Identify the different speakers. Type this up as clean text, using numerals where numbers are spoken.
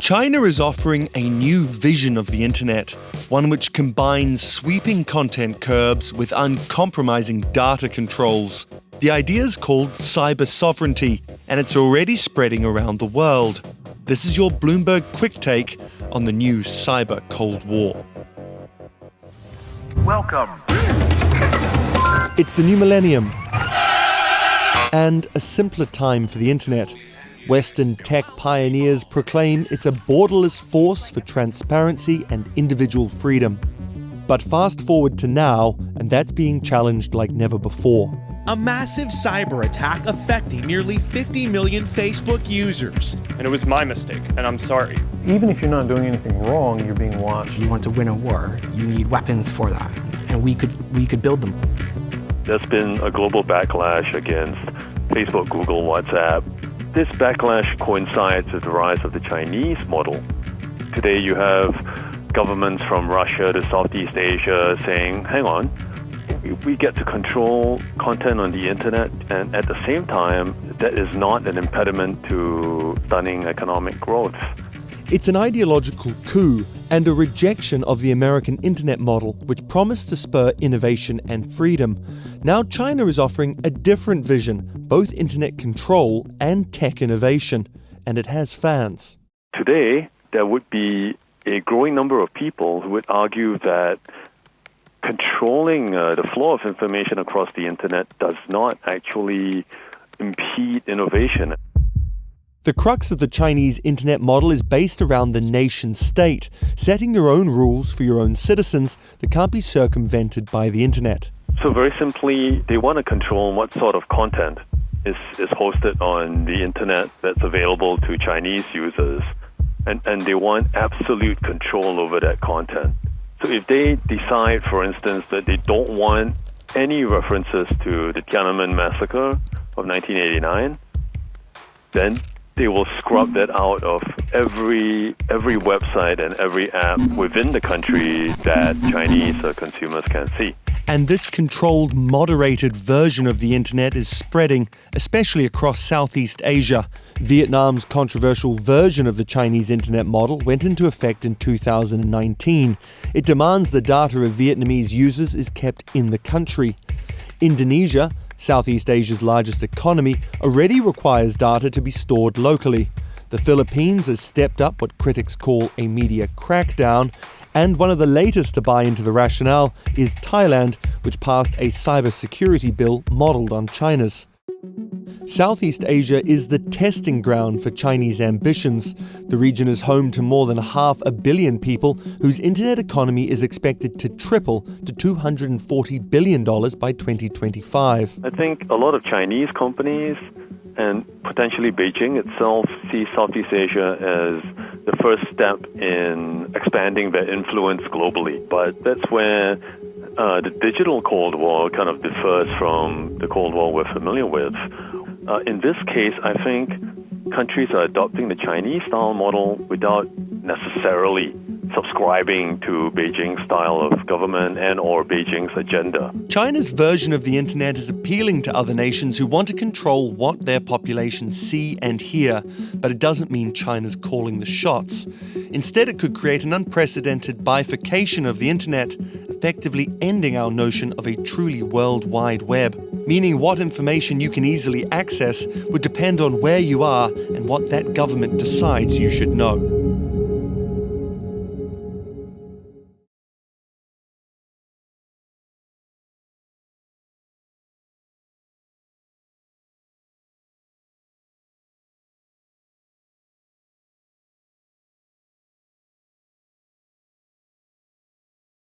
Speaker 1: China is offering a new vision of the internet, one which combines sweeping content curbs with uncompromising data controls. The idea is called Cybersovereignty, and it's already spreading around the world. This is your Bloomberg QuickTake on the new Cyber Cold War.
Speaker 2: Welcome.
Speaker 1: It's the new millennium and a simpler time for the internet. Western tech pioneers proclaim it's a borderless force for transparency and individual freedom. But fast forward to now, and that's being challenged like never before.
Speaker 3: A massive cyber attack affecting nearly 50 million Facebook users.
Speaker 4: And it was my mistake, and I'm sorry.
Speaker 5: Even if you're not doing anything wrong, you're being watched.
Speaker 6: You want to win a war, you need weapons for that, and we could build them.
Speaker 7: There's been a global backlash against Facebook, Google, WhatsApp. This backlash coincides with the rise of the Chinese model. Today you have governments from Russia to Southeast Asia saying, hang on, we get to control content on the internet, and at the same time, that is not an impediment to stunning economic growth.
Speaker 1: It's an ideological coup and a rejection of the American internet model, which promised to spur innovation and freedom. Now China is offering a different vision, both internet control and tech innovation, and it has fans.
Speaker 7: Today, there would be a growing number of people who would argue that controlling the flow of information across the internet does not actually impede innovation.
Speaker 1: The crux of the Chinese internet model is based around the nation state, setting your own rules for your own citizens that can't be circumvented by the internet.
Speaker 7: So very simply, they want to control what sort of content is hosted on the internet that's available to Chinese users, and they want absolute control over that content. So if they decide, for instance, that they don't want any references to the Tiananmen massacre of 1989, then they will scrub that out of every website and every app within the country that Chinese consumers can see.
Speaker 1: And this controlled, moderated version of the internet is spreading, especially across Southeast Asia. Vietnam's controversial version of the Chinese internet model went into effect in 2019. It demands the data of Vietnamese users is kept in the country. Indonesia, Southeast Asia's largest economy, already requires data to be stored locally. The Philippines has stepped up what critics call a media crackdown, and one of the latest to buy into the rationale is Thailand, which passed a cybersecurity bill modelled on China's. Southeast Asia is the testing ground for Chinese ambitions. The region is home to more than 500 million people whose internet economy is expected to triple to $240 billion by 2025.
Speaker 7: I think a lot of Chinese companies and potentially Beijing itself see Southeast Asia as the first step in expanding their influence globally. But that's where the digital Cold War kind of differs from the Cold War we're familiar with. In this case, I think countries are adopting the Chinese-style model without necessarily subscribing to Beijing's style of government and or Beijing's agenda.
Speaker 1: China's version of the internet is appealing to other nations who want to control what their populations see and hear, but it doesn't mean China's calling the shots. Instead, it could create an unprecedented bifurcation of the internet, effectively ending our notion of a truly worldwide web, meaning what information you can easily access would depend on where you are and what that government decides you should know.